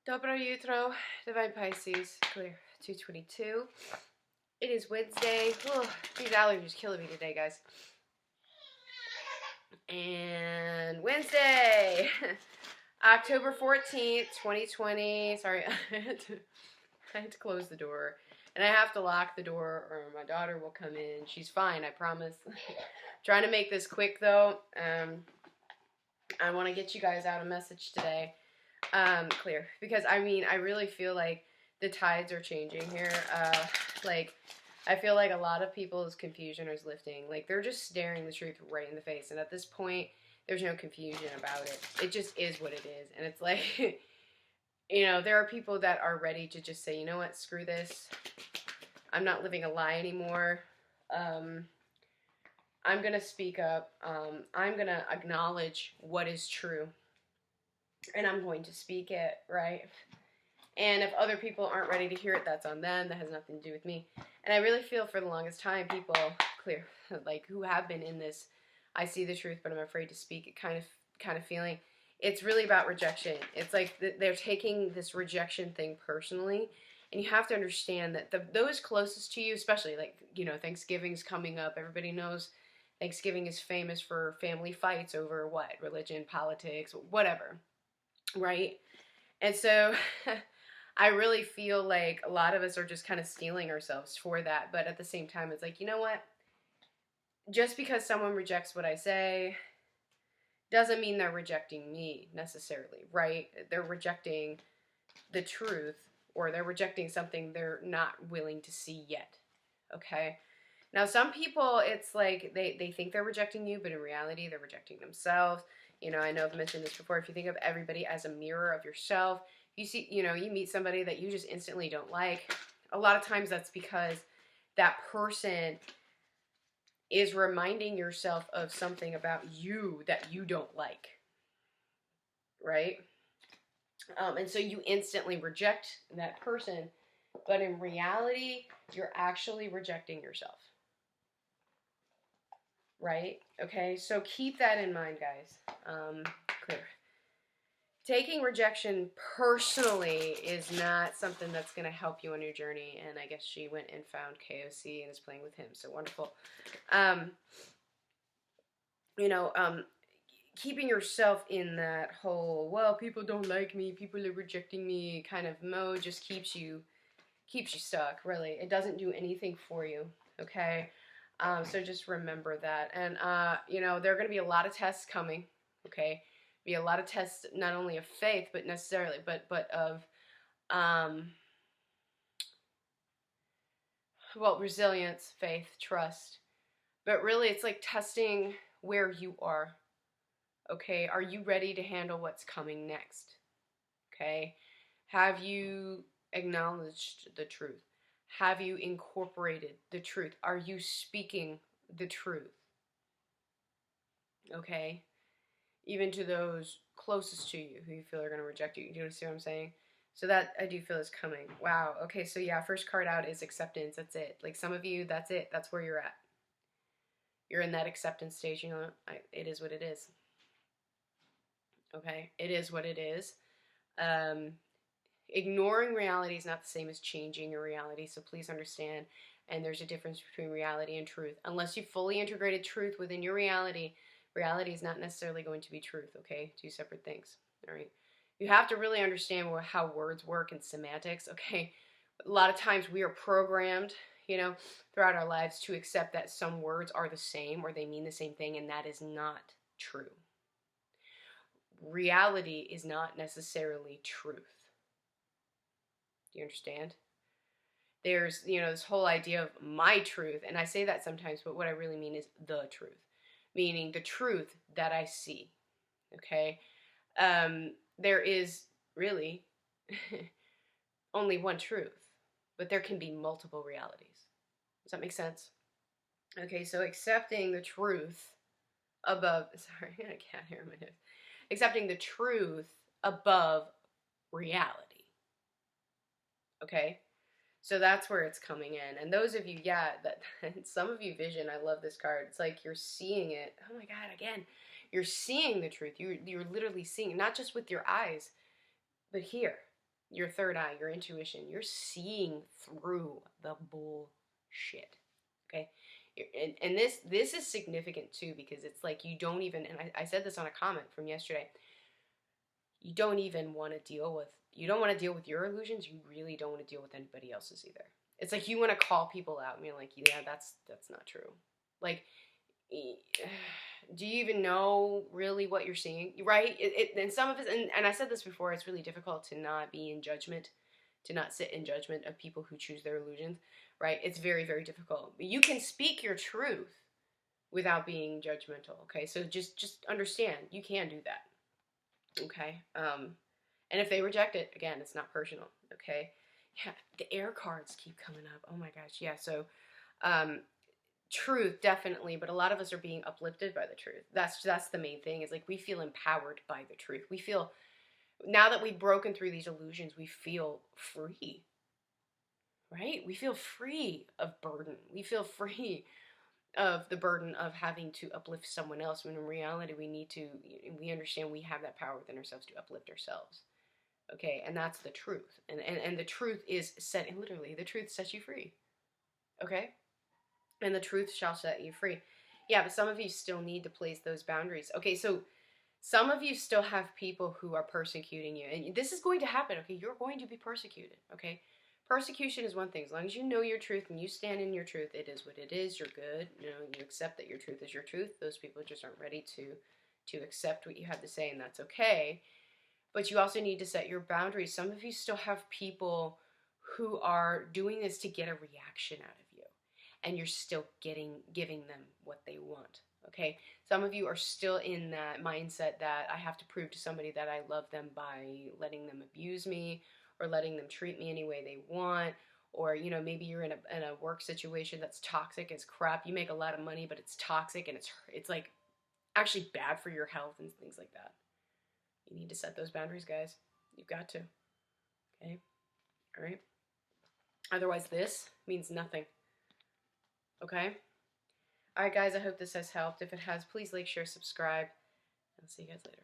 Dobro jutro, Divine Pisces, clear 222. It is Wednesday. Oh, these allergies killing me today, guys. And Wednesday, October 14th, 2020. Sorry, I had to close the door. And I have to lock the door or my daughter will come in. She's fine, I promise. Trying to make this quick, though. I want to get you guys out a message today. Clear. Because, I really feel like the tides are changing here. I feel like a lot of people's confusion is lifting. Like, they're just staring the truth right in the face. And at this point, there's no confusion about it. It just is what it is. And it's like, there are people that are ready to just say, you know what, screw this. I'm not living a lie anymore. I'm going to speak up. I'm going to acknowledge what is true. And I'm going to speak it, right? And if other people aren't ready to hear it, that's on them. That has nothing to do with me. And I really feel for the longest time, people, clear, like, who have been in this, I see the truth, but I'm afraid to speak it kind of feeling. It's really about rejection. It's like they're taking this rejection thing personally. And you have to understand that those closest to you, especially, like, Thanksgiving's coming up. Everybody knows Thanksgiving is famous for family fights over what? Religion, politics, whatever. Right? And so I really feel like a lot of us are just kind of stealing ourselves for that. But at the same time, it's like, you know what? Just because someone rejects what I say doesn't mean they're rejecting me necessarily, right? They're rejecting the truth, or they're rejecting something they're not willing to see yet, okay? Now, some people, it's like they think they're rejecting you, but in reality, they're rejecting themselves. I know I've mentioned this before. If you think of everybody as a mirror of yourself, you see, you meet somebody that you just instantly don't like. A lot of times that's because that person is reminding yourself of something about you that you don't like, right? And so you instantly reject that person, but in reality, you're actually rejecting yourself. Right? Okay, so keep that in mind, guys. Clear. Taking rejection personally is not something that's going to help you on your journey. And I guess she went and found KOC and is playing with him. So wonderful. Keeping yourself in that whole, well, people don't like me, people are rejecting me kind of mode just keeps you stuck, really. It doesn't do anything for you, okay? So just remember that. And, there are going to be a lot of tests coming, okay? Be a lot of tests, not only of faith, but necessarily, but of, resilience, faith, trust. But really, it's like testing where you are, okay? Are you ready to handle what's coming next, okay? Have you acknowledged the truth? Have you incorporated the truth? Are you speaking the truth? Okay? Even to those closest to you who you feel are going to reject you. Do you see what I'm saying? So that I do feel is coming. Wow. Okay, so yeah, first card out is acceptance. That's it. Like some of you, that's it. That's where you're at. You're in that acceptance stage. It is what it is. Okay? It is what it is. Ignoring reality is not the same as changing your reality, so please understand. And there's a difference between reality and truth. Unless you fully integrated truth within your reality, reality is not necessarily going to be truth, okay? Two separate things, all right? You have to really understand how words work and semantics, okay? A lot of times we are programmed, throughout our lives to accept that some words are the same or they mean the same thing, and that is not true. Reality is not necessarily truth. Do you understand? There's, this whole idea of my truth, and I say that sometimes, but what I really mean is the truth, meaning the truth that I see, okay? There is really only one truth, but there can be multiple realities. Does that make sense? Okay, so accepting the truth above, sorry, I can't hear my nose. Accepting the truth above reality. Okay? So that's where it's coming in. And those of you, some of you vision, I love this card. It's like you're seeing it. Oh my God, again. You're seeing the truth. You're literally seeing it, not just with your eyes, but here. your third eye, your intuition. You're seeing through the bullshit. Okay? And this is significant too, because it's like you don't even, and I said this on a comment from yesterday, you don't even want to deal with, you don't want to deal with your illusions. You really don't want to deal with anybody else's either. It's like you want to call people out and be like, yeah, that's not true. Like, do you even know really what you're seeing, right? And some of it, and I said this before, it's really difficult to not be in judgment, to not sit in judgment of people who choose their illusions, right? It's very, very difficult. But you can speak your truth without being judgmental, okay? So just understand, you can do that, okay? And if they reject it, again, it's not personal, okay? Yeah, the air cards keep coming up. Oh my gosh, yeah. So, truth, definitely, but a lot of us are being uplifted by the truth. That's the main thing. Is like we feel empowered by the truth. We feel, now that we've broken through these illusions, we feel free, right? We feel free of burden. We feel free of the burden of having to uplift someone else, when in reality we understand we have that power within ourselves to uplift ourselves. Okay, and that's the truth. And the truth is set, literally, the truth sets you free. Okay? And the truth shall set you free. Yeah, but some of you still need to place those boundaries. Okay, so some of you still have people who are persecuting you. And this is going to happen, okay? You're going to be persecuted, okay? Persecution is one thing. As long as you know your truth and you stand in your truth, it is what it is. You're good. You know, you accept that your truth is your truth. Those people just aren't ready to accept what you have to say, and that's okay. But you also need to set your boundaries. Some of you still have people who are doing this to get a reaction out of you, and you're still giving them what they want. Okay? Some of you are still in that mindset that I have to prove to somebody that I love them by letting them abuse me, or letting them treat me any way they want. Or, you know, maybe you're in a work situation that's toxic as crap. You make a lot of money, but it's toxic, and it's like actually bad for your health and things like that. You need to set those boundaries, guys. You've got to. Okay? All right? Otherwise, this means nothing. Okay? All right, guys, I hope this has helped. If it has, please like, share, subscribe. I'll see you guys later.